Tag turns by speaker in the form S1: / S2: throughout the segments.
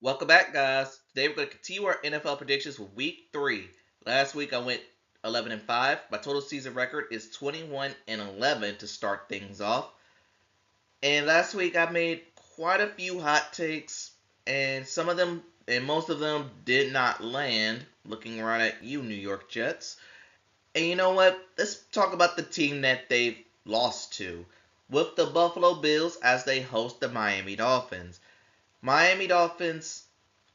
S1: Welcome back, guys. Today we're going to continue our NFL predictions for Week 3. Last week I went 11-5. My total season record is 21-11 to start things off. And last week I made quite a few hot takes, and some of them and most of them did not land. Looking right at you, New York Jets. And you know what? Let's talk about the team that they've lost to, with the Buffalo Bills as they host the Miami Dolphins. Miami Dolphins,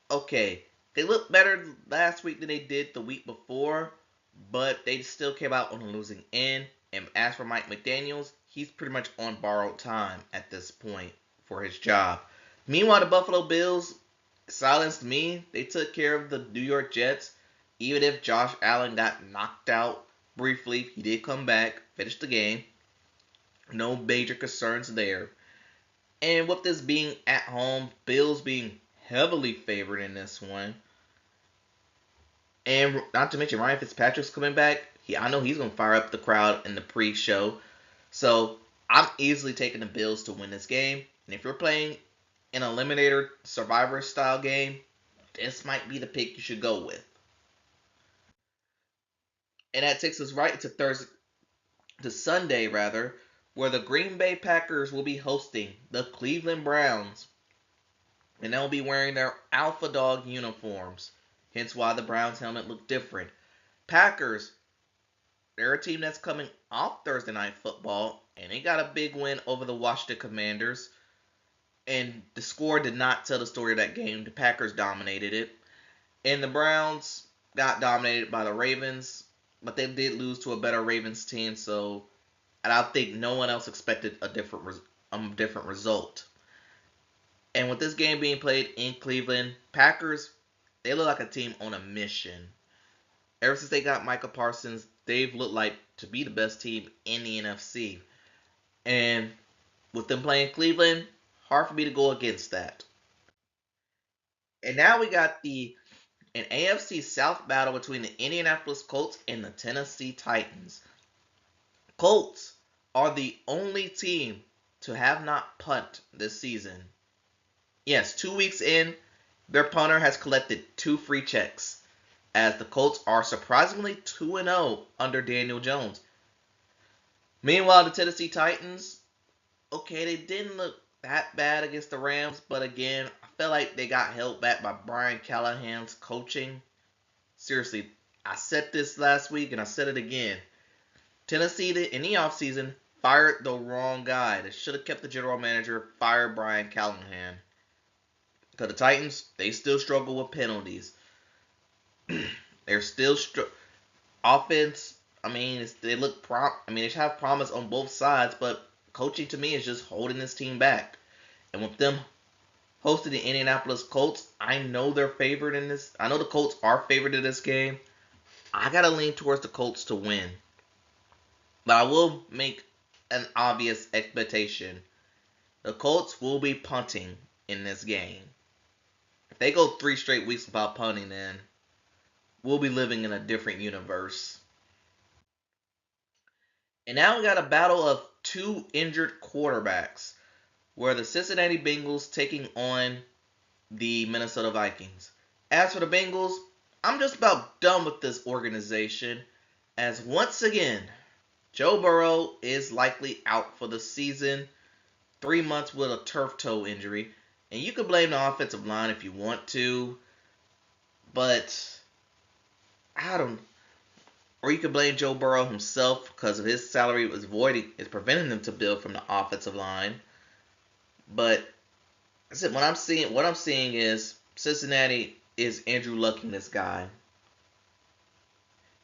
S1: okay, they looked better last week than they did the week before, but they still came out on a losing end. And as for Mike McDaniels, he's pretty much on borrowed time at this point for his job. Meanwhile, the Buffalo Bills silenced me. They took care of the New York Jets. Even if Josh Allen got knocked out briefly, he did come back, finish the game. No major concerns there. And with this being at home, Bills being heavily favored in this one, and not to mention Ryan Fitzpatrick's coming back. I know he's gonna fire up the crowd in the pre-show. So I'm easily taking the Bills to win this game. And if you're playing an eliminator survivor style game, this might be the pick you should go with. And that takes us right into Sunday rather, where the Green Bay Packers will be hosting the Cleveland Browns, and they'll be wearing their Alpha Dog uniforms. Hence why the Browns helmet look different. Packers, they're a team that's coming off Thursday Night Football, and they got a big win over the Washington Commanders. And the score did not tell the story of that game. The Packers dominated it. And the Browns got dominated by the Ravens, but they did lose to a better Ravens team, so and I think no one else expected a different result. And with this game being played in Cleveland, Packers, they look like a team on a mission. Ever since they got Micah Parsons, they've looked like to be the best team in the NFC. And with them playing Cleveland, hard for me to go against that. And now we got an AFC South battle between the Indianapolis Colts and the Tennessee Titans. Colts are the only team to have not punt this season. Yes, 2 weeks in, their punter has collected 2 free checks, as the Colts are surprisingly 2-0 under Daniel Jones. Meanwhile, the Tennessee Titans, okay, they didn't look that bad against the Rams, but again, I felt like they got held back by Brian Callahan's coaching. Seriously, I said this last week and I said it again. Tennessee, in the offseason, fired the wrong guy. They should have kept the general manager, fired Brian Callahan. Because the Titans, they still struggle with penalties. They're still offense. I mean, they look they have promise on both sides, but coaching to me is just holding this team back. And with them hosting the Indianapolis Colts, I know they're favored in this. I know the Colts are favored in this game. I gotta lean towards the Colts to win, but I will make an obvious expectation. The Colts will be punting in this game. If they go 3 straight weeks without punting, then we'll be living in a different universe. And now we got a battle of two injured quarterbacks, where the Cincinnati Bengals taking on the Minnesota Vikings. As for the Bengals, I'm just about done with this organization, as once again, Joe Burrow is likely out for the season, 3 months with a turf toe injury. And you can blame the offensive line if you want to, but I don't. Or you can blame Joe Burrow himself because of his salary is preventing them to build from the offensive line. But what I'm seeing is Cincinnati is Andrew Lucking this guy.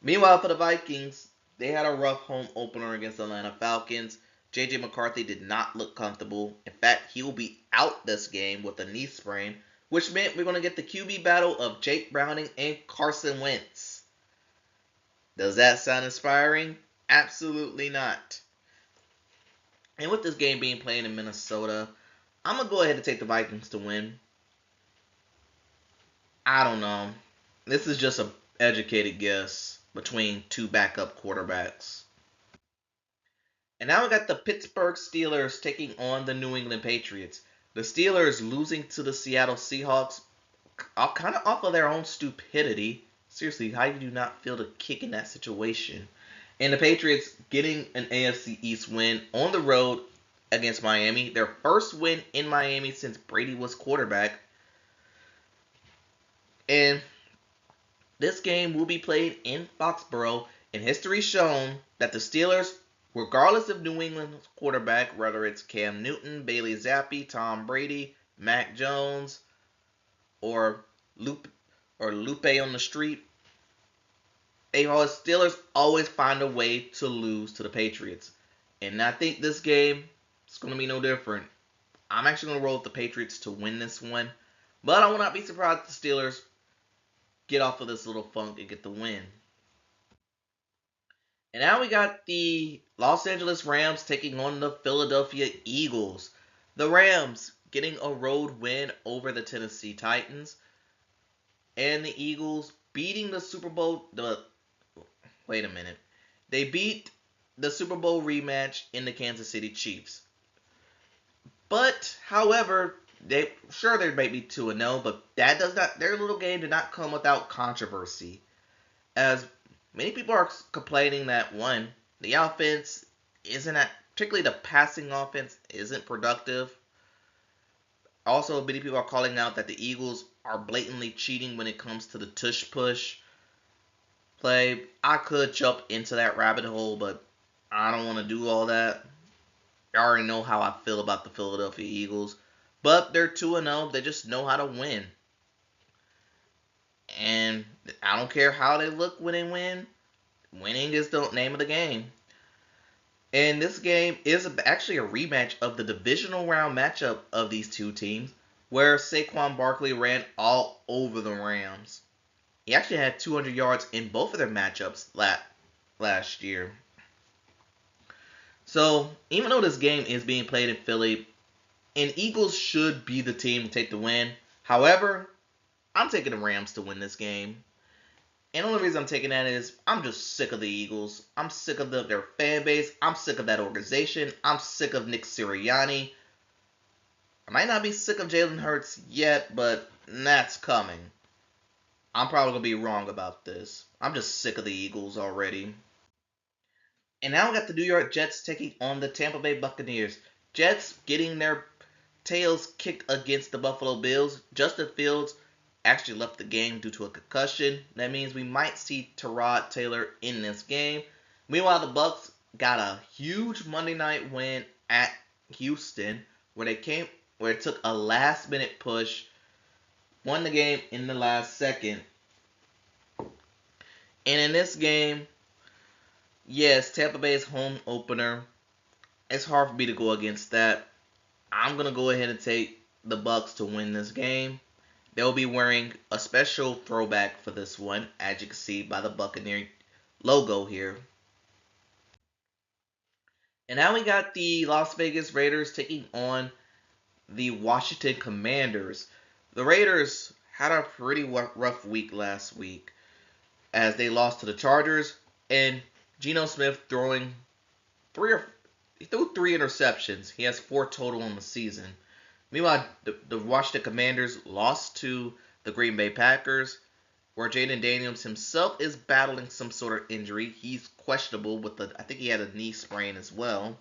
S1: Meanwhile, for the Vikings, they had a rough home opener against the Atlanta Falcons. JJ McCarthy did not look comfortable. In fact, he will be out this game with a knee sprain, which meant we're going to get the QB battle of Jake Browning and Carson Wentz. Does that sound inspiring? Absolutely not. And with this game being played in Minnesota, I'm going to go ahead and take the Vikings to win. I don't know. This is just an educated guess between two backup quarterbacks. And now we got the Pittsburgh Steelers taking on the New England Patriots. The Steelers losing to the Seattle Seahawks. kind of off of their own stupidity. Seriously, how do you not feel the kick in that situation? And the Patriots getting an AFC East win on the road against Miami. Their first win in Miami since Brady was quarterback. And this game will be played in Foxborough, and history shown that the Steelers, regardless of New England's quarterback, whether it's Cam Newton, Bailey Zappi, Tom Brady, Mac Jones, or Lupe on the street, Steelers always find a way to lose to the Patriots. And I think this game is going to be no different. I'm actually going to roll with the Patriots to win this one. But I will not be surprised if the Steelers get off of this little funk and get the win. And now we got the Los Angeles Rams taking on the Philadelphia Eagles. The Rams getting a road win over the Tennessee Titans. And the Eagles beating the Super Bowl. Wait a minute. They beat the Super Bowl rematch in the Kansas City Chiefs. But, however, there may be 2-0, but their little game did not come without controversy. As many people are complaining that, one, the offense particularly the passing offense, isn't productive. Also, many people are calling out that the Eagles are blatantly cheating when it comes to the tush push play. I could jump into that rabbit hole, but I don't want to do all that. I already know how I feel about the Philadelphia Eagles. But they're 2-0. They just know how to win. And I don't care how they look when they win. Winning is the name of the game. And this game is actually a rematch of the divisional round matchup of these two teams, where Saquon Barkley ran all over the Rams. He actually had 200 yards in both of their matchups last year. So, even though this game is being played in Philly, and Eagles should be the team to take the win. However, I'm taking the Rams to win this game. And the only reason I'm taking that is I'm just sick of the Eagles. I'm sick of their fan base. I'm sick of that organization. I'm sick of Nick Sirianni. I might not be sick of Jalen Hurts yet, but that's coming. I'm probably going to be wrong about this. I'm just sick of the Eagles already. And now we got the New York Jets taking on the Tampa Bay Buccaneers. Jets getting their tails kicked against the Buffalo Bills. Justin Fields actually left the game due to a concussion. That means we might see Tyrod Taylor in this game. Meanwhile, the Bucs got a huge Monday night win at Houston, where it took a last-minute push, won the game in the last second. And in this game, yes, Tampa Bay's home opener. It's hard for me to go against that. I'm going to go ahead and take the Bucs to win this game. They'll be wearing a special throwback for this one, as you can see by the Buccaneer logo here. And now we got the Las Vegas Raiders taking on the Washington Commanders. The Raiders had a pretty rough week last week as they lost to the Chargers, and Geno Smith threw three interceptions. He has 4 total on the season. Meanwhile, the Washington Commanders lost to the Green Bay Packers, where Jaden Daniels himself is battling some sort of injury. He's questionable I think he had a knee sprain as well.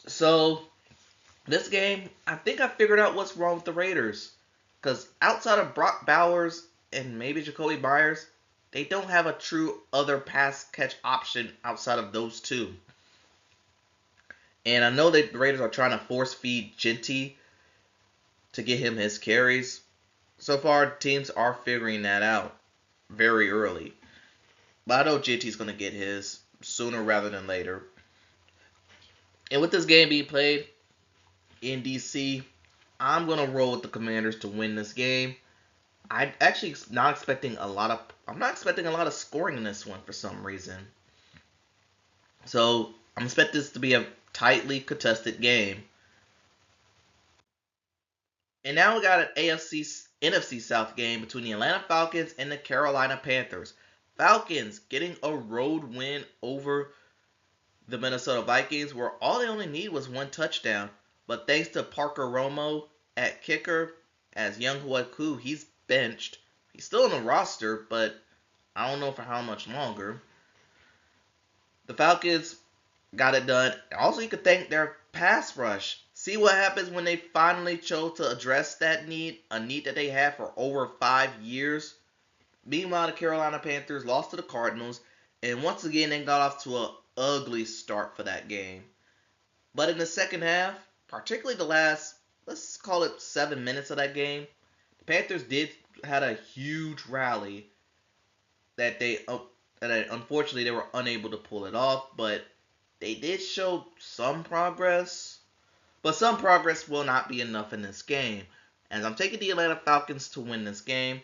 S1: So, this game, I think I figured out what's wrong with the Raiders. Because outside of Brock Bowers and maybe Jacoby Myers, they don't have a true other pass catch option outside of those two. And I know that the Raiders are trying to force feed Genty to get him his carries. So far, teams are figuring that out very early. But I know Genty's going to get his sooner rather than later. And with this game being played in DC, I'm going to roll with the Commanders to win this game. I'm actually not expecting a lot of scoring in this one for some reason. So, I'm expecting this to be a tightly contested game. And now we got an NFC South game between the Atlanta Falcons and the Carolina Panthers. Falcons getting a road win over the Minnesota Vikings, where all they only need was 1 touchdown. But thanks to Parker Romo at kicker as Young Koo, he's benched. He's still on the roster, but I don't know for how much longer. The Falcons got it done. Also, you could thank their pass rush. See what happens when they finally chose to address that need, a need that they had for over 5 years. Meanwhile, the Carolina Panthers lost to the Cardinals, and once again, they got off to an ugly start for that game. But in the second half, particularly the last, let's call it 7 minutes of that game, the Panthers did had a huge rally that unfortunately they were unable to pull it off, but they did show some progress. But some progress will not be enough in this game. As I'm taking the Atlanta Falcons to win this game,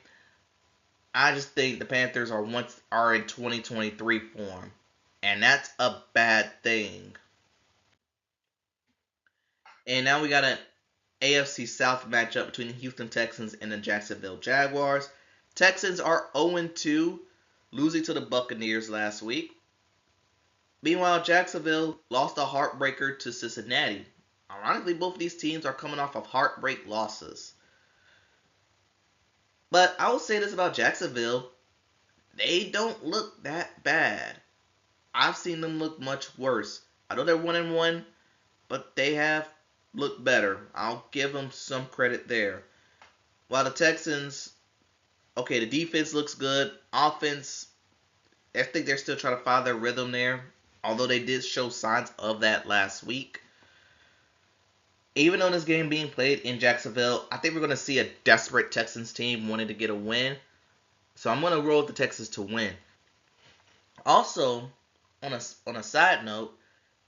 S1: I just think the Panthers are in 2023 form, and that's a bad thing. And now we got an AFC South matchup between the Houston Texans and the Jacksonville Jaguars. Texans are 0-2, losing to the Buccaneers last week. Meanwhile, Jacksonville lost a heartbreaker to Cincinnati. Ironically, both of these teams are coming off of heartbreak losses. But I will say this about Jacksonville. They don't look that bad. I've seen them look much worse. I know they're 1-1, but they have looked better. I'll give them some credit there. While the Texans, okay, the defense looks good. Offense, I think they're still trying to find their rhythm there. Although they did show signs of that last week. Even though this game being played in Jacksonville, I think we're going to see a desperate Texans team wanting to get a win. So I'm going to roll with the Texans to win. Also, on a side note,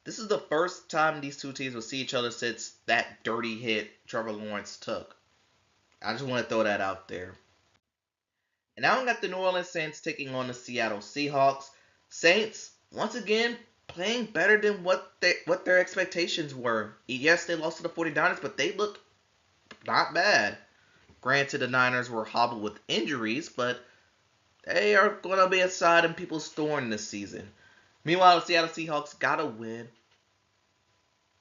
S1: this is the first time these two teams will see each other since that dirty hit Trevor Lawrence took. I just want to throw that out there. And now we got the New Orleans Saints taking on the Seattle Seahawks. Saints, once again, playing better than what their expectations were. Yes, they lost to the 49ers, but they looked not bad. Granted, the Niners were hobbled with injuries, but they are going to be a side in people's thorn this season. Meanwhile, the Seattle Seahawks got a win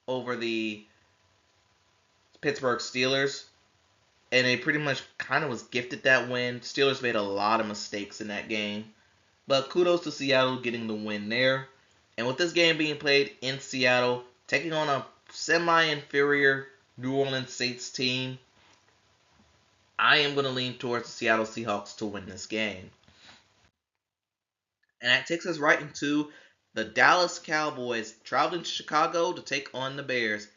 S1: over the Pittsburgh Steelers, and they pretty much kind of was gifted that win. Steelers made a lot of mistakes in that game, but kudos to Seattle getting the win there. And with this game being played in Seattle, taking on a semi-inferior New Orleans Saints team, I am going to lean towards the Seattle Seahawks to win this game. And that takes us right into the Dallas Cowboys traveling to Chicago to take on the Bears.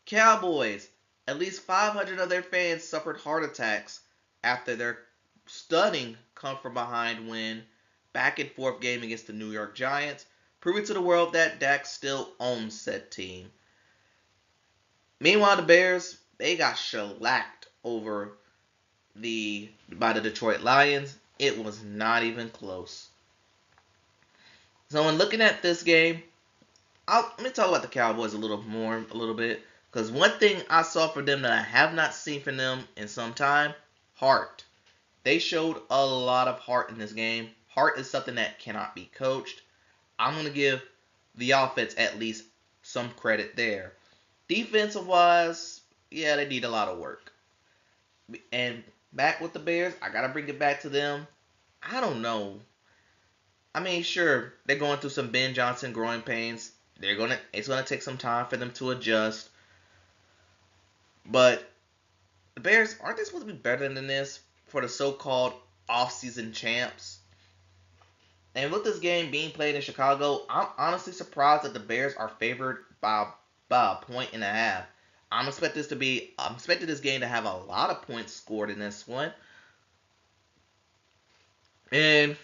S1: Cowboys, at least 500 of their fans suffered heart attacks after their stunning come-from-behind win back and forth game against the New York Giants, proving to the world that Dak still owns said team. Meanwhile, the Bears, they got shellacked by the Detroit Lions. It was not even close. So when looking at this game, let me talk about the Cowboys a little bit. Because one thing I saw for them that I have not seen from them in some time, heart. They showed a lot of heart in this game. Heart is something that cannot be coached. I'm going to give the offense at least some credit there. Defensive-wise, yeah, they need a lot of work. And back with the Bears, I got to bring it back to them. I don't know. I mean, sure, they're going through some Ben Johnson growing pains. It's gonna take some time for them to adjust. But the Bears, aren't they supposed to be better than this for the so-called off-season champs? And with this game being played in Chicago, I'm honestly surprised that the Bears are favored by a point and a half. I'm expecting this game to have a lot of points scored in this one. And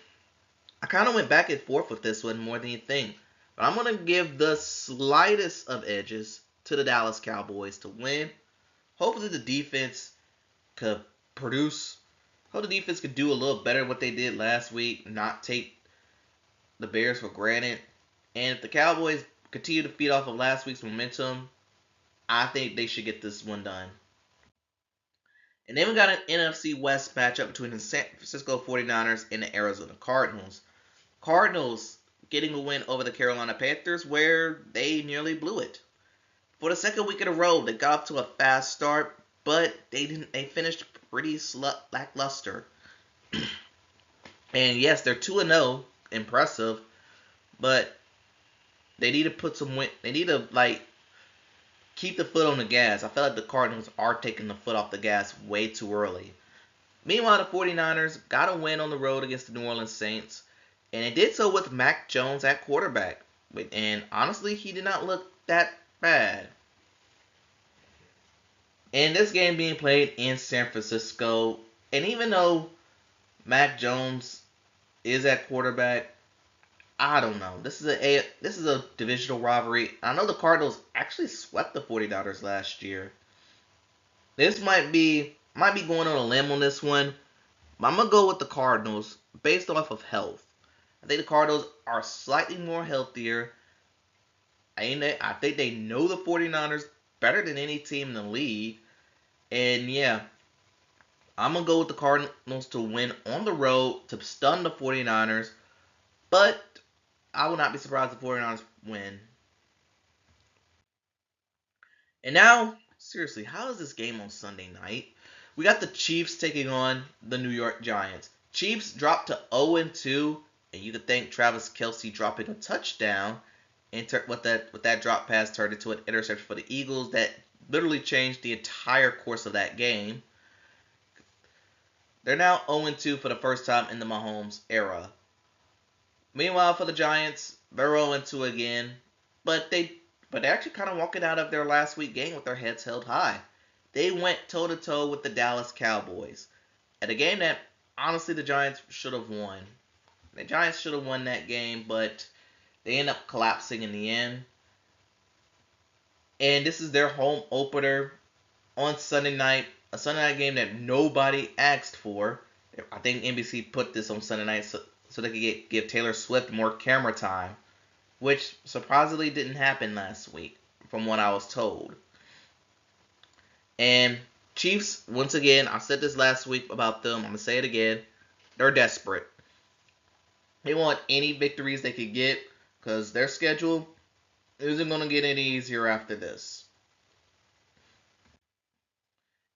S1: I kind of went back and forth with this one more than you think. But I'm going to give the slightest of edges to the Dallas Cowboys to win. Hopefully the defense could produce. Hope the defense could do a little better than what they did last week. Not take the Bears for granted. And if the Cowboys continue to feed off of last week's momentum, I think they should get this one done. And then we got an NFC West matchup between the San Francisco 49ers and the Arizona Cardinals. Cardinals getting a win over the Carolina Panthers where they nearly blew it. For the second week in a row, they got off to a fast start, but they finished pretty lackluster. And yes, they're 2-0, impressive, but they need to put some win. They need to keep the foot on the gas. I feel like the Cardinals are taking the foot off the gas way too early. Meanwhile, the 49ers got a win on the road against the New Orleans Saints, and it did so with Mac Jones at quarterback. And honestly, he did not look that bad. And this game being played in San Francisco, and even though Mac Jones is at quarterback, I don't know. This is a divisional rivalry. I know the Cardinals actually swept the 49ers last year. This might be going on a limb on this one, but I'm gonna go with the Cardinals based off of health. I think the Cardinals are slightly more healthier. I think they know the 49ers better than any team in the league. And yeah, I'm going to go with the Cardinals to win on the road to stun the 49ers. But I will not be surprised if the 49ers win. And now, seriously, how is this game on Sunday night? We got the Chiefs taking on the New York Giants. Chiefs dropped to 0-2, and you could thank Travis Kelce dropping a touchdown. And what that drop pass turned into an interception for the Eagles that literally changed the entire course of that game. They're now 0-2 for the first time in the Mahomes era. Meanwhile, for the Giants, they're 0-2 again, but they're actually kind of walking out of their last week game with their heads held high. They went toe-to-toe with the Dallas Cowboys at a game that honestly the Giants should have won. The Giants should have won that game, but they end up collapsing in the end. And this is their home opener on Sunday night, a Sunday night game that nobody asked for. I think NBC put this on Sunday night so they could give Taylor Swift more camera time, which surprisingly didn't happen last week, from what I was told. And Chiefs, once again, I said this last week about them, I'm going to say it again, they're desperate. They want any victories they could get because their schedule isn't going to get any easier after this.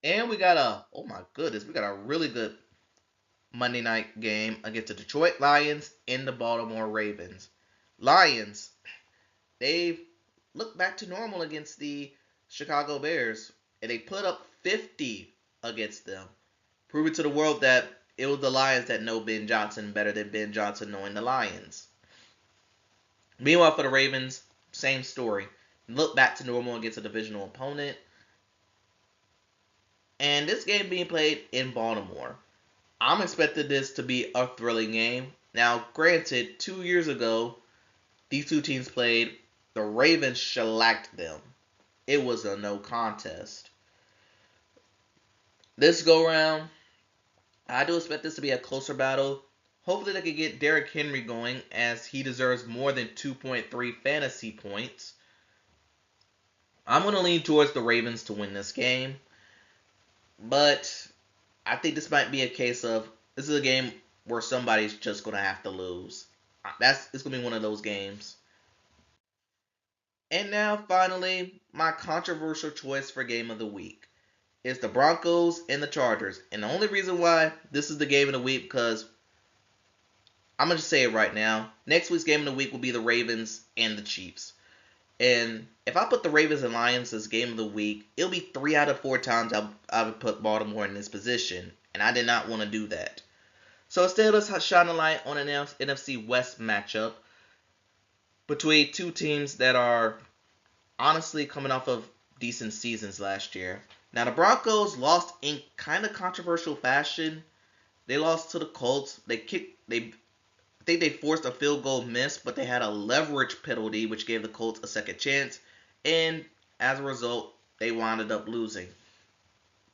S1: And we got a really good Monday night game against the Detroit Lions and the Baltimore Ravens. Lions, they've looked back to normal against the Chicago Bears, and they put up 50 against them, proving to the world that it was the Lions that know Ben Johnson better than Ben Johnson knowing the Lions. Meanwhile, for the Ravens, same story. Look back to normal against a divisional opponent. And this game being played in Baltimore. I'm expecting this to be a thrilling game. Now, granted, 2 years ago, these two teams played. The Ravens shellacked them. It was a no contest. This go round, I do expect this to be a closer battle. Hopefully they can get Derrick Henry going, as he deserves more than 2.3 fantasy points. I'm going to lean towards the Ravens to win this game. But I think this might be a case of, this is a game where somebody's just going to have to lose. It's going to be one of those games. And now, finally, my controversial choice for game of the week is the Broncos and the Chargers. And the only reason why this is the game of the week, because I'm going to just say it right now. Next week's game of the week will be the Ravens and the Chiefs. And if I put the Ravens and Lions as game of the week, it'll be 3 out of 4 times I would put Baltimore in this position. And I did not want to do that. So instead, let's shine a light on an NFC West matchup between two teams that are honestly coming off of decent seasons last year. Now, the Broncos lost in kind of controversial fashion. They lost to the Colts. I think they forced a field goal miss, but they had a leverage penalty, which gave the Colts a second chance. And as a result, they wound up losing.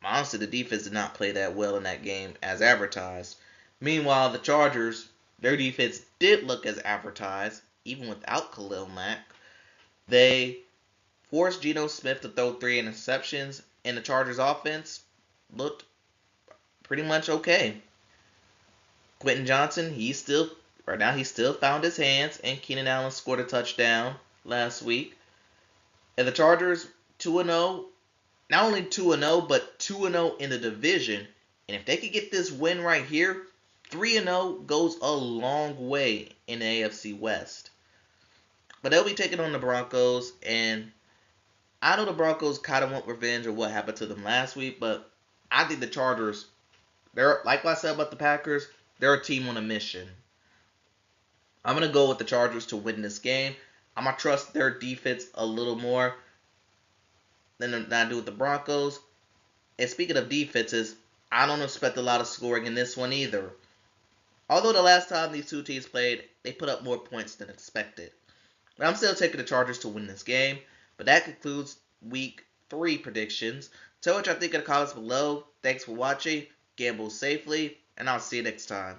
S1: Honestly, the defense did not play that well in that game as advertised. Meanwhile, the Chargers, their defense did look as advertised, even without Khalil Mack. They forced Geno Smith to throw 3 interceptions, and the Chargers offense looked pretty much okay. Quentin Johnson, he still found his hands, and Keenan Allen scored a touchdown last week. And the Chargers 2-0, not only 2-0, but 2-0 in the division, And if they could get this win right here, 3-0 goes a long way in the AFC West. But they'll be taking on the Broncos, and I know the Broncos kind of want revenge of what happened to them last week, but I think the Chargers, they're like I said about the Packers, they're a team on a mission. I'm going to go with the Chargers to win this game. I'm going to trust their defense a little more than I do with the Broncos. And speaking of defenses, I don't expect a lot of scoring in this one either. Although the last time these two teams played, they put up more points than expected. But I'm still taking the Chargers to win this game. But that concludes Week 3 predictions. Tell what y'all think in the comments below. Thanks for watching. Gamble safely, and I'll see you next time.